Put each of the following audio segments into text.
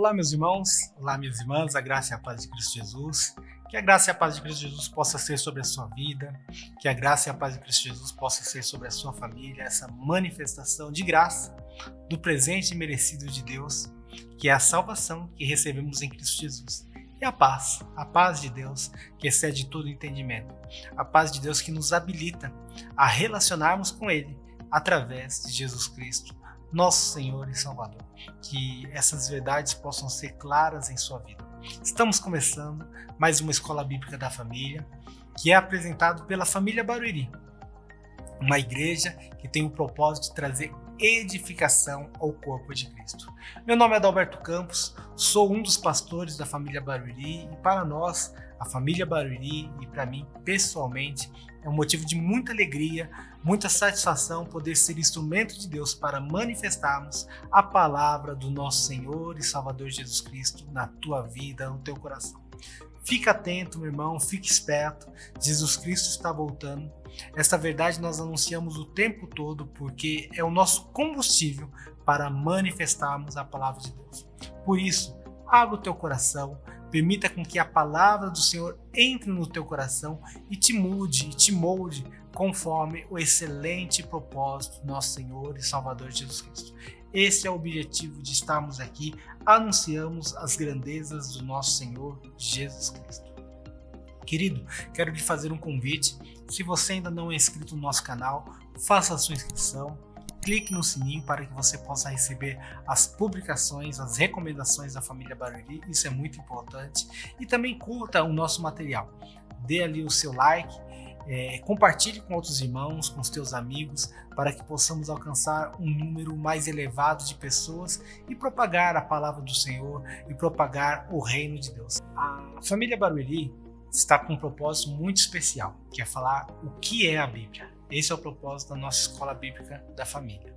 Olá, meus irmãos, olá, minhas irmãs, a graça e a paz de Cristo Jesus. Que a graça e a paz de Cristo Jesus possa ser sobre a sua vida, que a graça e a paz de Cristo Jesus possa ser sobre a sua família, essa manifestação de graça do presente merecido de Deus, que é a salvação que recebemos em Cristo Jesus. E a paz de Deus que excede todo entendimento, a paz de Deus que nos habilita a relacionarmos com Ele através de Jesus Cristo, nosso Senhor e Salvador. Que essas verdades possam ser claras em sua vida. Estamos começando mais uma Escola Bíblica da Família, que é apresentado pela Família Barueri, uma igreja que tem o propósito de trazer edificação ao corpo de Cristo. Meu nome é Adalberto Campos, sou um dos pastores da Família Barueri e para nós, a Família Barueri e para mim pessoalmente, é um motivo de muita alegria, muita satisfação poder ser instrumento de Deus para manifestarmos a palavra do nosso Senhor e Salvador Jesus Cristo na tua vida, no teu coração. Fica atento, meu irmão, fique esperto, Jesus Cristo está voltando. Esta verdade nós anunciamos o tempo todo porque é o nosso combustível para manifestarmos a palavra de Deus. Por isso, abra o teu coração, permita com que a palavra do Senhor entre no teu coração e te mude e te molde conforme o excelente propósito do nosso Senhor e Salvador Jesus Cristo. Esse é o objetivo de estarmos aqui, anunciamos as grandezas do nosso Senhor Jesus Cristo. Querido, quero lhe fazer um convite. Se você ainda não é inscrito no nosso canal, faça a sua inscrição, clique no sininho para que você possa receber as publicações, as recomendações da Família Barueri, isso é muito importante. E também curta o nosso material, dê ali o seu like, compartilhe com outros irmãos, com os teus amigos, para que possamos alcançar um número mais elevado de pessoas e propagar a palavra do Senhor e propagar o reino de Deus. A Família Barueri está com um propósito muito especial, que é falar o que é a Bíblia. Esse é o propósito da nossa Escola Bíblica da Família.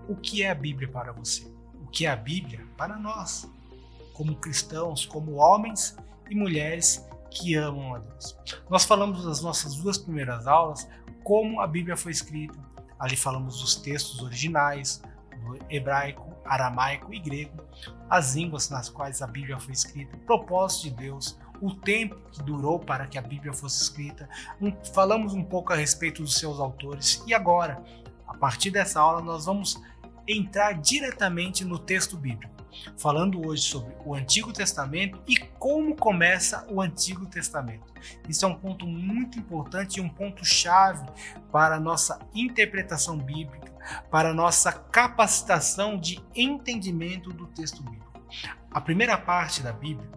O que é a Bíblia para você? O que é a Bíblia para nós, como cristãos, como homens e mulheres que amam a Deus? Nós falamos nas nossas duas primeiras aulas como a Bíblia foi escrita. Ali falamos dos textos originais, do hebraico, aramaico e grego, as línguas nas quais a Bíblia foi escrita, o propósito de Deus, o tempo que durou para que a Bíblia fosse escrita. Falamos um pouco a respeito dos seus autores e agora, a partir dessa aula, nós vamos entrar diretamente no texto bíblico, falando hoje sobre o Antigo Testamento e como começa o Antigo Testamento. Isso é um ponto muito importante e um ponto-chave para a nossa interpretação bíblica, para a nossa capacitação de entendimento do texto bíblico. A primeira parte da Bíblia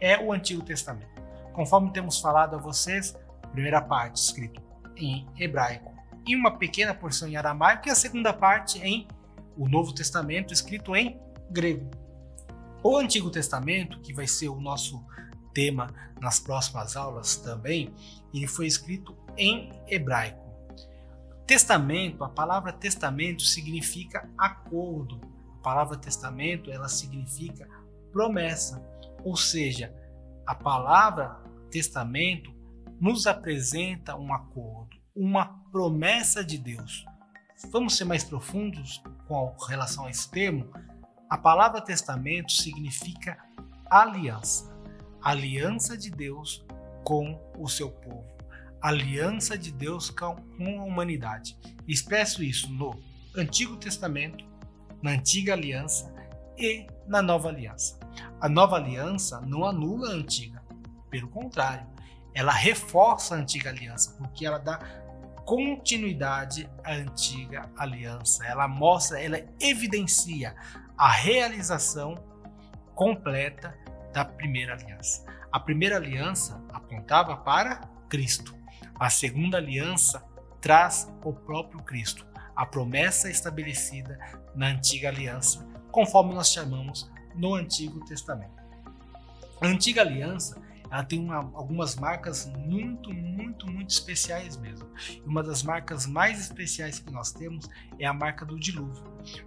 é o Antigo Testamento. Conforme temos falado a vocês, a primeira parte escrita em hebraico e uma pequena porção em aramaico e a segunda parte em o Novo Testamento escrito em grego. O Antigo Testamento, que vai ser o nosso tema nas próximas aulas também, ele foi escrito em hebraico. Testamento, a palavra testamento significa acordo. A palavra testamento, ela significa promessa. Ou seja, a palavra testamento nos apresenta um acordo, uma promessa de Deus. Vamos ser mais profundos com relação a esse termo? A palavra testamento significa aliança. Aliança de Deus com o seu povo. Aliança de Deus com a humanidade. Expresso isso no Antigo Testamento, na Antiga Aliança e na Nova Aliança. A Nova Aliança não anula a Antiga, pelo contrário, ela reforça a Antiga Aliança, porque ela dá continuidade à Antiga Aliança. Ela mostra, ela evidencia a realização completa da Primeira Aliança. A Primeira Aliança apontava para Cristo. A Segunda Aliança traz o próprio Cristo, a promessa estabelecida na Antiga Aliança, conforme nós chamamos no Antigo Testamento. A Antiga Aliança, ela tem algumas marcas muito especiais mesmo. E uma das marcas mais especiais que nós temos é a marca do dilúvio.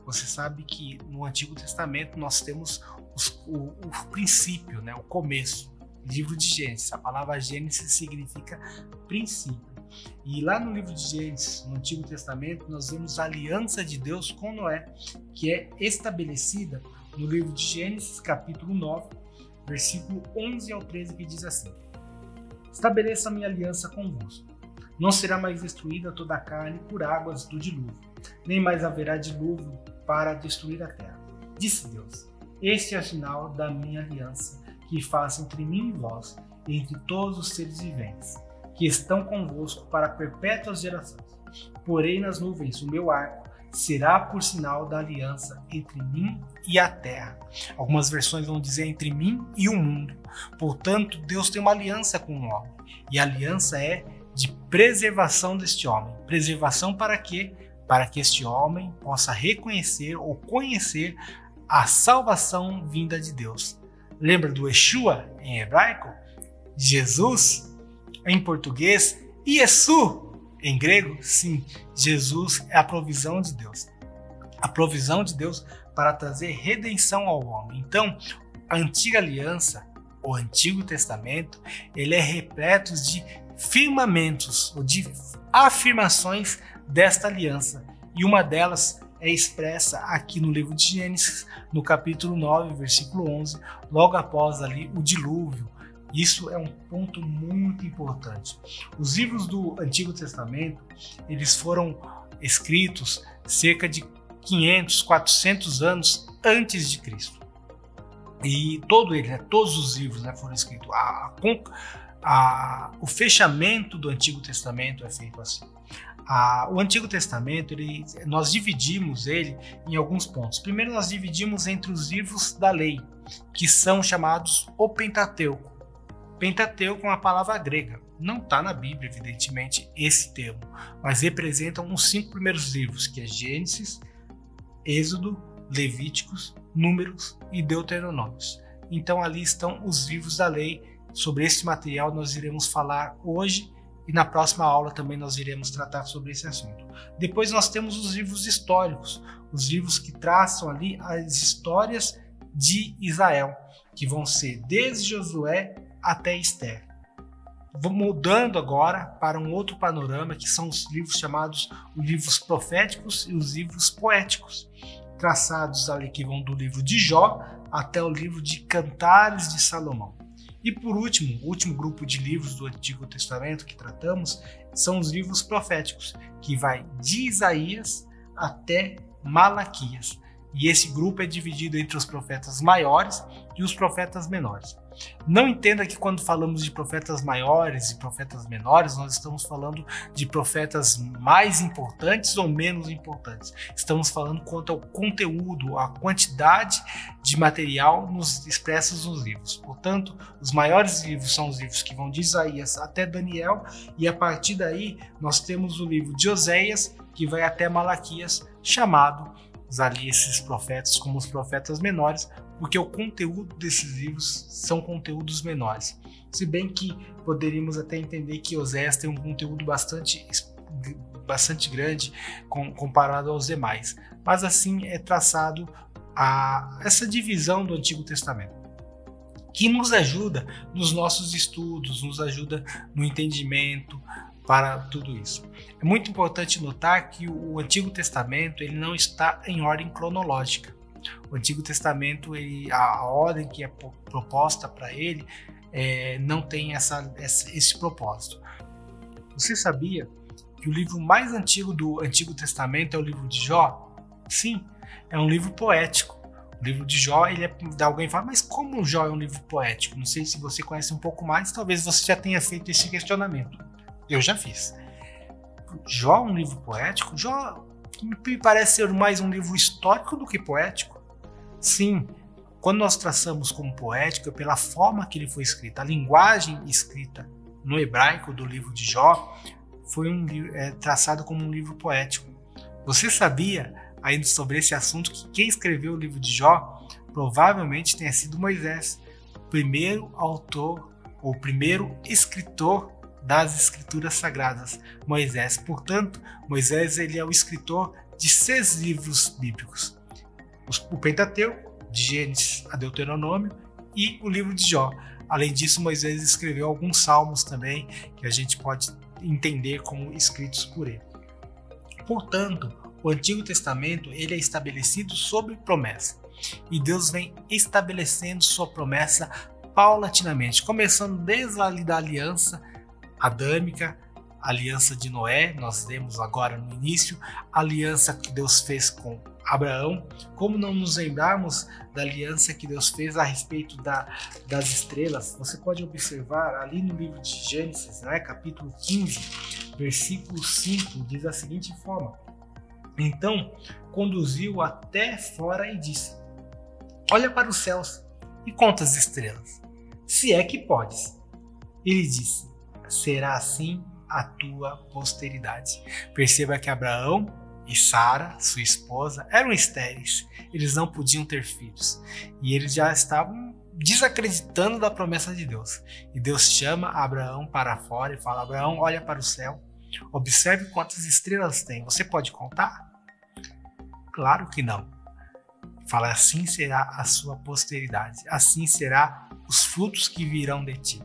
Você sabe que no Antigo Testamento nós temos o princípio, né? O começo, livro de Gênesis. A palavra Gênesis significa princípio. E lá no livro de Gênesis, no Antigo Testamento, nós vemos a aliança de Deus com Noé, que é estabelecida no livro de Gênesis, capítulo 9, versículo 11 ao 13, que diz assim: Estabeleça a minha aliança convosco. Não será mais destruída toda a carne por águas do dilúvio, nem mais haverá dilúvio para destruir a terra. Disse Deus: Este é o sinal da minha aliança que faço entre mim e vós, e entre todos os seres viventes, que estão convosco para perpétuas gerações. Porém nas nuvens o meu arco será por sinal da aliança entre mim e a terra. Algumas versões vão dizer entre mim e o mundo. Portanto, Deus tem uma aliança com o homem. E a aliança é de preservação deste homem. Preservação para quê? Para que este homem possa reconhecer ou conhecer a salvação vinda de Deus. Lembra do Yeshua em hebraico? Jesus em português? Yesu em grego? Sim, Jesus é a provisão de Deus. A provisão de Deus para trazer redenção ao homem. Então, a antiga aliança, o Antigo Testamento, ele é repleto de firmamentos, ou de afirmações desta aliança. E uma delas é expressa aqui no livro de Gênesis, no capítulo 9, versículo 11, logo após ali o dilúvio. Isso é um ponto muito importante. Os livros do Antigo Testamento, eles foram escritos cerca de 500, 400 anos antes de Cristo. E todos os livros foram escritos. O fechamento do Antigo Testamento é feito assim. O Antigo Testamento, nós dividimos ele em alguns pontos. Primeiro, nós dividimos entre os livros da lei, que são chamados o Pentateuco. Pentateuco é uma palavra grega. Não está na Bíblia, evidentemente, esse termo, mas representam os 5 primeiros livros, que é Gênesis, Êxodo, Levíticos, Números e Deuteronômios. Então ali estão os livros da lei. Sobre esse material nós iremos falar hoje e na próxima aula também nós iremos tratar sobre esse assunto. Depois nós temos os livros históricos, os livros que traçam ali as histórias de Israel, que vão ser desde Josué até Esther. Vou mudando agora para um outro panorama, que são os livros chamados os livros proféticos e os livros poéticos, traçados ali que vão do livro de Jó até o livro de Cantares de Salomão. E por último, o último grupo de livros do Antigo Testamento que tratamos são os livros proféticos, que vai de Isaías até Malaquias. E esse grupo é dividido entre os profetas maiores e os profetas menores. Não entenda que quando falamos de profetas maiores e profetas menores, nós estamos falando de profetas mais importantes ou menos importantes. Estamos falando quanto ao conteúdo, a quantidade de material nos expressos nos livros. Portanto, os maiores livros são os livros que vão de Isaías até Daniel, e a partir daí nós temos o livro de Oséias, que vai até Malaquias, chamado ali esses profetas como os profetas menores, porque o conteúdo desses livros são conteúdos menores. Se bem que poderíamos até entender que Oséias tem um conteúdo bastante grande comparado aos demais. Mas assim é traçado essa divisão do Antigo Testamento, que nos ajuda nos nossos estudos, nos ajuda no entendimento para tudo isso. É muito importante notar que o Antigo Testamento ele não está em ordem cronológica. O Antigo Testamento, a ordem que é proposta para ele não tem esse propósito. Você sabia que o livro mais antigo do Antigo Testamento é o livro de Jó? Sim, é um livro poético. O livro de Jó, alguém fala, mas como Jó é um livro poético? Não sei se você conhece um pouco mais, talvez você já tenha feito esse questionamento. Eu já fiz. Jó é um livro poético? Jó me parece ser mais um livro histórico do que poético. Sim, quando nós traçamos como poético é pela forma que ele foi escrito. A linguagem escrita no hebraico do livro de Jó foi traçado como um livro poético. Você sabia, ainda sobre esse assunto, que quem escreveu o livro de Jó provavelmente tenha sido Moisés, o primeiro autor ou o primeiro escritor das Escrituras Sagradas, Moisés. Portanto, Moisés ele é o escritor de 6 livros bíblicos: o Pentateuco, de Gênesis a Deuteronômio, e o livro de Jó. Além disso, Moisés escreveu alguns salmos também, que a gente pode entender como escritos por ele. Portanto, o Antigo Testamento ele é estabelecido sob promessa. e Deus vem estabelecendo sua promessa paulatinamente, começando desde ali da aliança adâmica, a aliança de Noé, nós vemos agora no início, a aliança que Deus fez com Abraão. Como não nos lembrarmos da aliança que Deus fez a respeito das estrelas? Você pode observar ali no livro de Gênesis, né, capítulo 15, versículo 5, diz da seguinte forma: então conduziu até fora e disse: olha para os céus e conta as estrelas, se é que podes. Ele disse: será assim a tua posteridade. Perceba que Abraão e Sara, sua esposa, eram estéreis. Eles não podiam ter filhos. E eles já estavam desacreditando da promessa de Deus. E Deus chama Abraão para fora e fala: Abraão, olha para o céu. Observe quantas estrelas tem. Você pode contar? Claro que não. Fala: assim será a sua posteridade. Assim será os frutos que virão de ti.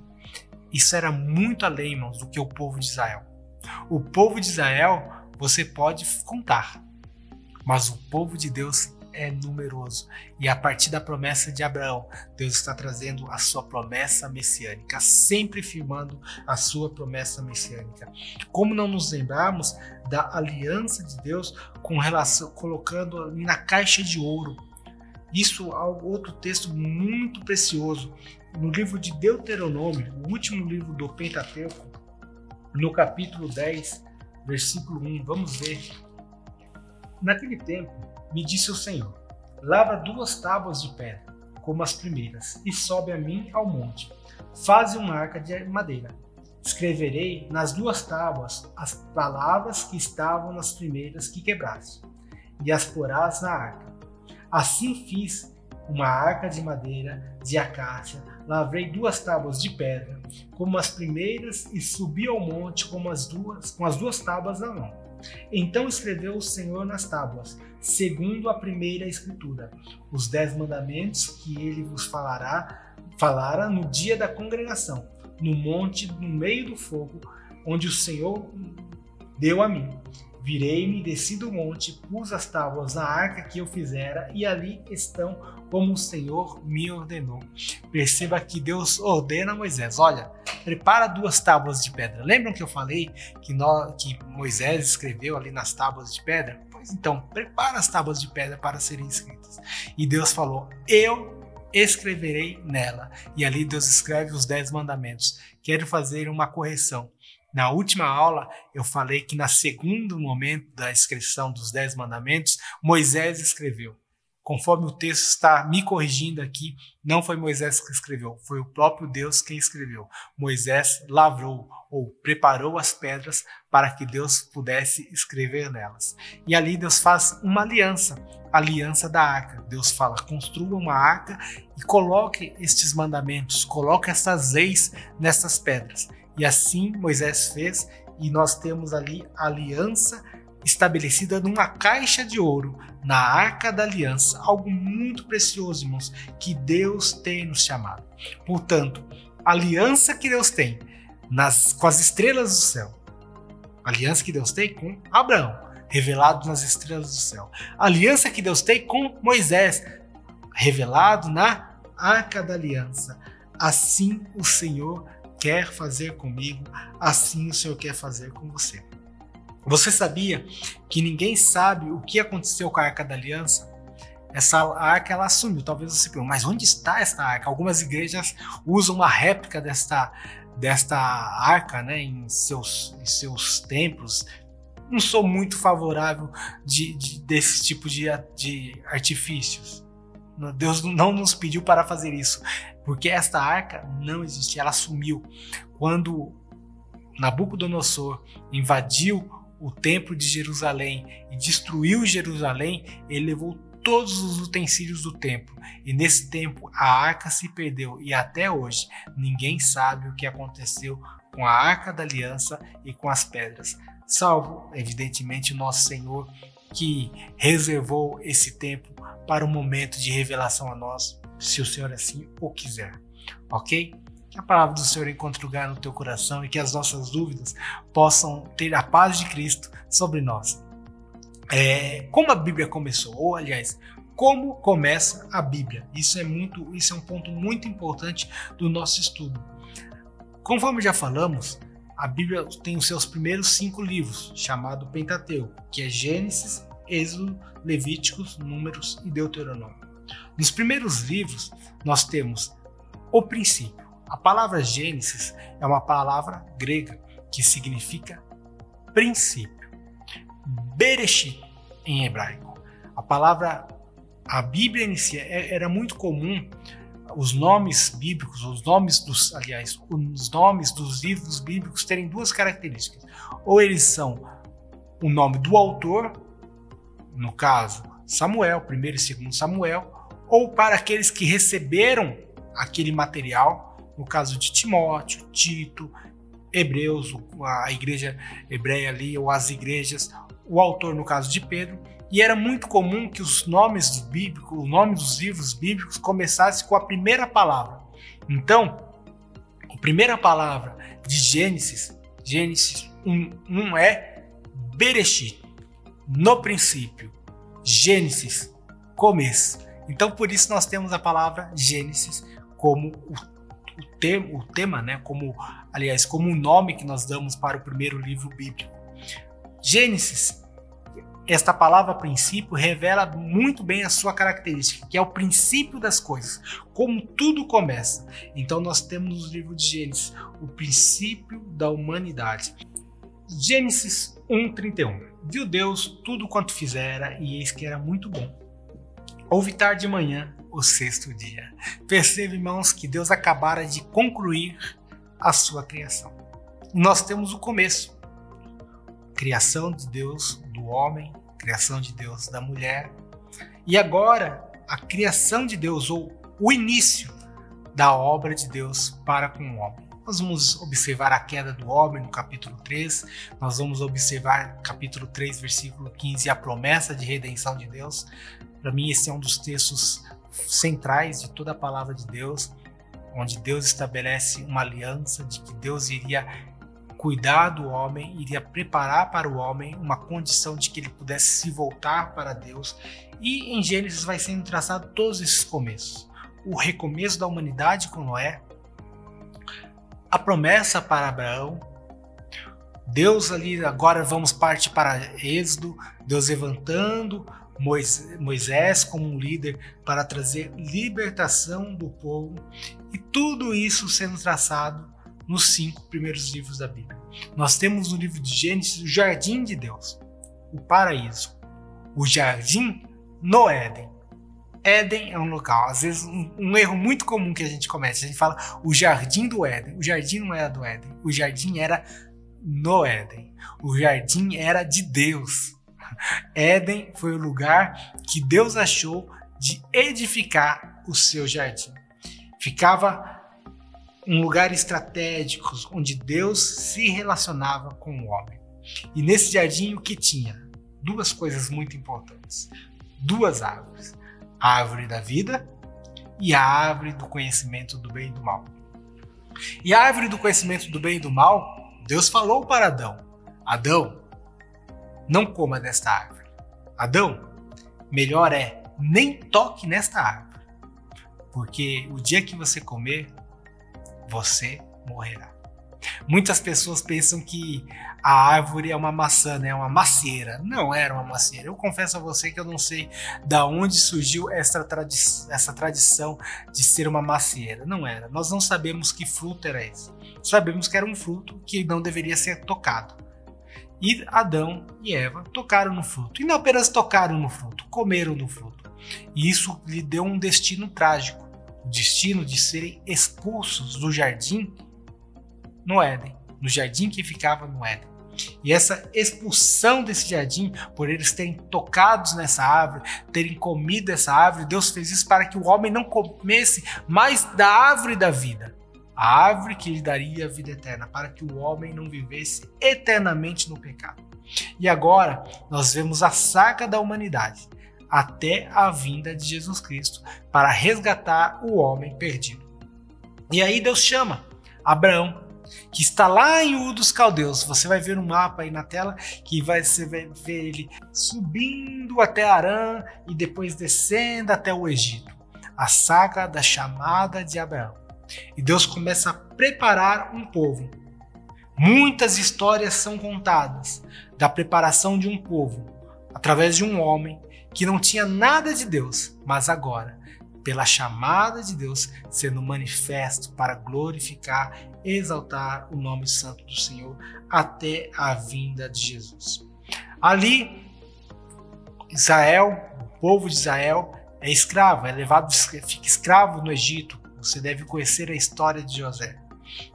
Isso era muito além, irmãos, do que o povo de Israel. O povo de Israel você pode contar, mas o povo de Deus é numeroso. E a partir da promessa de Abraão, Deus está trazendo a sua promessa messiânica, sempre firmando a sua promessa messiânica. Como não nos lembrarmos da aliança de Deus com relação, colocando ali na caixa de ouro? Isso é outro texto muito precioso. No livro de Deuteronômio, o último livro do Pentateuco, no capítulo 10, versículo 1, vamos ver. Naquele tempo, me disse o Senhor: lavra 2 tábuas de pedra, como as primeiras, e sobe a mim ao monte. Faze uma arca de madeira. Escreverei nas 2 tábuas as palavras que estavam nas primeiras que quebraste, e as porás na arca. Assim fiz uma arca de madeira de acácia, lavrei 2 tábuas de pedra, como as primeiras, e subi ao monte com as 2 tábuas na mão. Então escreveu o Senhor nas tábuas, segundo a primeira escritura, os 10 mandamentos que ele vos falara no dia da congregação, no monte, no meio do fogo, onde o Senhor deu a mim. Virei-me, desci do monte, pus as tábuas na arca que eu fizera, e ali estão como o Senhor me ordenou. Perceba que Deus ordena a Moisés: olha, prepara 2 tábuas de pedra. Lembram que eu falei que Moisés escreveu ali nas tábuas de pedra? Pois então, prepara as tábuas de pedra para serem escritas. E Deus falou: eu escreverei nela. E ali Deus escreve os 10 mandamentos. Quero fazer uma correção. Na última aula, eu falei que no segundo momento da inscrição dos 10 mandamentos, Moisés escreveu. Conforme o texto está me corrigindo aqui, não foi Moisés que escreveu, foi o próprio Deus quem escreveu. Moisés lavrou ou preparou as pedras para que Deus pudesse escrever nelas. E ali Deus faz uma aliança, a aliança da arca. Deus fala: construa uma arca e coloque estes mandamentos, coloque essas leis nessas pedras. E assim Moisés fez, e nós temos ali a aliança estabelecida numa caixa de ouro, na arca da aliança, algo muito precioso, irmãos, que Deus tem nos chamado. Portanto, a aliança que Deus tem com as estrelas do céu, a aliança que Deus tem com Abraão, revelado nas estrelas do céu, a aliança que Deus tem com Moisés, revelado na arca da aliança. Assim o Senhor quer fazer comigo, assim o Senhor quer fazer com você. Você sabia que ninguém sabe o que aconteceu com a Arca da Aliança? Essa arca ela sumiu. Talvez você pergunte: mas onde está esta arca? Algumas igrejas usam uma réplica desta arca, né, em seus templos. Não sou muito favorável desse tipo de artifícios. Deus não nos pediu para fazer isso, porque esta arca não existia, ela sumiu. Quando Nabucodonosor invadiu o templo de Jerusalém e destruiu Jerusalém, ele levou todos os utensílios do templo, e nesse tempo a arca se perdeu, e até hoje ninguém sabe o que aconteceu com a arca da aliança e com as pedras, salvo evidentemente o nosso Senhor, que reservou esse tempo para um momento de revelação a nós, se o Senhor assim o quiser, ok? Que a palavra do Senhor encontre lugar no teu coração e que as nossas dúvidas possam ter a paz de Cristo sobre nós. Como a Bíblia começou, ou aliás, como começa a Bíblia. Isso é um ponto muito importante do nosso estudo. Conforme já falamos, a Bíblia tem os seus primeiros 5 livros, chamado Pentateuco, que é Gênesis, Êxodo, Levíticos, Números e Deuteronômio. Nos primeiros livros, nós temos o princípio. A palavra Gênesis é uma palavra grega que significa princípio. Bereshit, em hebraico. A Bíblia inicia, era muito comum os nomes bíblicos, os nomes dos livros bíblicos terem 2 características. Ou eles são o nome do autor, no caso Samuel, 1º e 2º Samuel, ou para aqueles que receberam aquele material, no caso de Timóteo, Tito, Hebreus, a igreja hebreia ali, ou as igrejas, o autor no caso de Pedro. E era muito comum que os nomes dos livros bíblicos começassem com a primeira palavra. Então, a primeira palavra de Gênesis 1 é Bereshit, no princípio. Gênesis, começo. Então, por isso nós temos a palavra Gênesis como o tema, né? Como o nome que nós damos para o primeiro livro bíblico. Gênesis, esta palavra princípio revela muito bem a sua característica, que é o princípio das coisas, como tudo começa. Então nós temos no livro de Gênesis o princípio da humanidade. Gênesis 1:31. Viu Deus tudo quanto fizera, e eis que era muito bom. Houve tarde de manhã, o 6º dia. Perceba, irmãos, que Deus acabara de concluir a sua criação. Nós temos o começo. Criação de Deus do homem, criação de Deus da mulher. E agora, a criação de Deus, ou o início da obra de Deus para com o homem. Nós vamos observar a queda do homem no capítulo 3, nós vamos observar capítulo 3, versículo 15, a promessa de redenção de Deus. Para mim, esse é um dos textos centrais de toda a palavra de Deus, onde Deus estabelece uma aliança de que Deus iria cuidar do homem, iria preparar para o homem uma condição de que ele pudesse se voltar para Deus. E em Gênesis vai sendo traçado todos esses começos. O recomeço da humanidade com Noé, a promessa para Abraão, Deus ali, agora vamos partir para Êxodo, Deus levantando Moisés como um líder para trazer libertação do povo, e tudo isso sendo traçado nos 5 primeiros livros da Bíblia. Nós temos no livro de Gênesis o jardim de Deus, o paraíso, o jardim no Éden. Éden é um local, às vezes um erro muito comum que a gente comete, a gente fala o jardim do Éden. O jardim não era do Éden, o jardim era no Éden, o jardim era de Deus. Éden foi o lugar que Deus achou de edificar o seu jardim. Ficava um lugar estratégico onde Deus se relacionava com o homem. E nesse jardim o que tinha? 2 coisas muito importantes. 2 árvores. A árvore da vida e a árvore do conhecimento do bem e do mal. E a árvore do conhecimento do bem e do mal, Deus falou para Adão: Adão, não coma desta árvore. Adão, melhor é, nem toque nesta árvore, porque o dia que você comer, você morrerá. Muitas pessoas pensam que a árvore é uma maçã, né? Uma macieira. Não era uma macieira. Eu confesso a você que eu não sei da onde surgiu essa tradição de ser uma macieira. Não era. Nós não sabemos que fruto era esse. Sabemos que era um fruto que não deveria ser tocado. E Adão e Eva tocaram no fruto. E não apenas tocaram no fruto, comeram do fruto. E isso lhe deu um destino trágico. O destino de serem expulsos do jardim no Éden, no jardim que ficava no Éden. E essa expulsão desse jardim, por eles terem tocado nessa árvore, terem comido essa árvore, Deus fez isso para que o homem não comesse mais da árvore da vida, a árvore que lhe daria a vida eterna, para que o homem não vivesse eternamente no pecado. E agora nós vemos a saga da humanidade, até a vinda de Jesus Cristo, para resgatar o homem perdido. E aí Deus chama Abraão, que está lá em Ur dos Caldeus. Você vai ver um mapa aí na tela que você vai ver ele subindo até Harã e depois descendo até o Egito. A saga da chamada de Abraão. E Deus começa a preparar um povo. Muitas histórias são contadas da preparação de um povo através de um homem que não tinha nada de Deus, mas agora, pela chamada de Deus, sendo manifesto para glorificar, exaltar o nome santo do Senhor até a vinda de Jesus. Ali, Israel, o povo de Israel, é escravo, fica escravo no Egito. Você deve conhecer a história de José.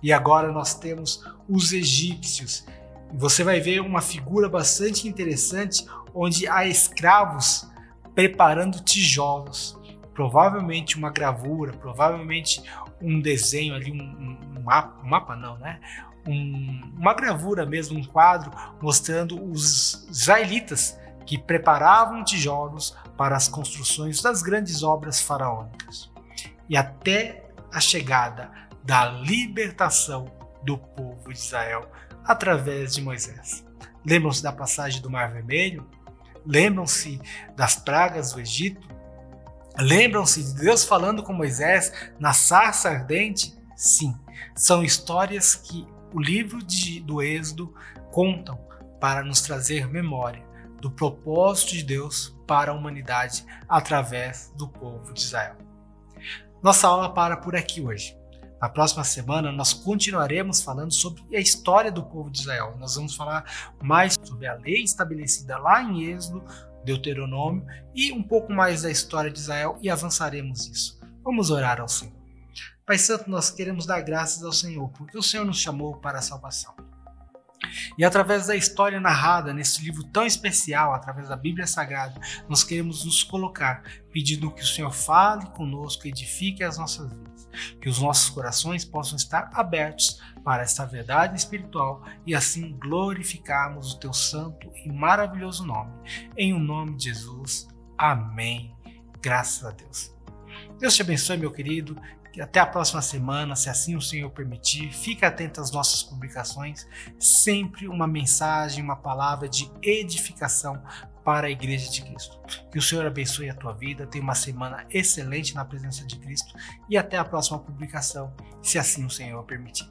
E agora nós temos os egípcios. Você vai ver uma figura bastante interessante onde há escravos preparando tijolos. Provavelmente uma gravura, provavelmente um desenho ali, um mapa não, né? Uma gravura mesmo, um quadro mostrando os israelitas que preparavam tijolos para as construções das grandes obras faraônicas. E até a chegada da libertação do povo de Israel através de Moisés. Lembram-se da passagem do Mar Vermelho? Lembram-se das pragas do Egito? Lembram-se de Deus falando com Moisés na sarça ardente? Sim, são histórias que o livro do Êxodo contam para nos trazer memória do propósito de Deus para a humanidade através do povo de Israel. Nossa aula para por aqui hoje. Na próxima semana nós continuaremos falando sobre a história do povo de Israel. Nós vamos falar mais sobre a lei estabelecida lá em Êxodo, Deuteronômio e um pouco mais da história de Israel e avançaremos isso. Vamos orar ao Senhor. Pai Santo, nós queremos dar graças ao Senhor, porque o Senhor nos chamou para a salvação. E através da história narrada nesse livro tão especial, através da Bíblia Sagrada, nós queremos nos colocar, pedindo que o Senhor fale conosco, edifique as nossas vidas, que os nossos corações possam estar abertos para esta verdade espiritual e assim glorificarmos o teu santo e maravilhoso nome. Em o nome de Jesus. Amém. Graças a Deus. Deus te abençoe, meu querido. Até a próxima semana, se assim o Senhor permitir. Fique atento às nossas publicações. Sempre uma mensagem, uma palavra de edificação para a Igreja de Cristo. Que o Senhor abençoe a tua vida. Tenha uma semana excelente na presença de Cristo. E até a próxima publicação, se assim o Senhor permitir.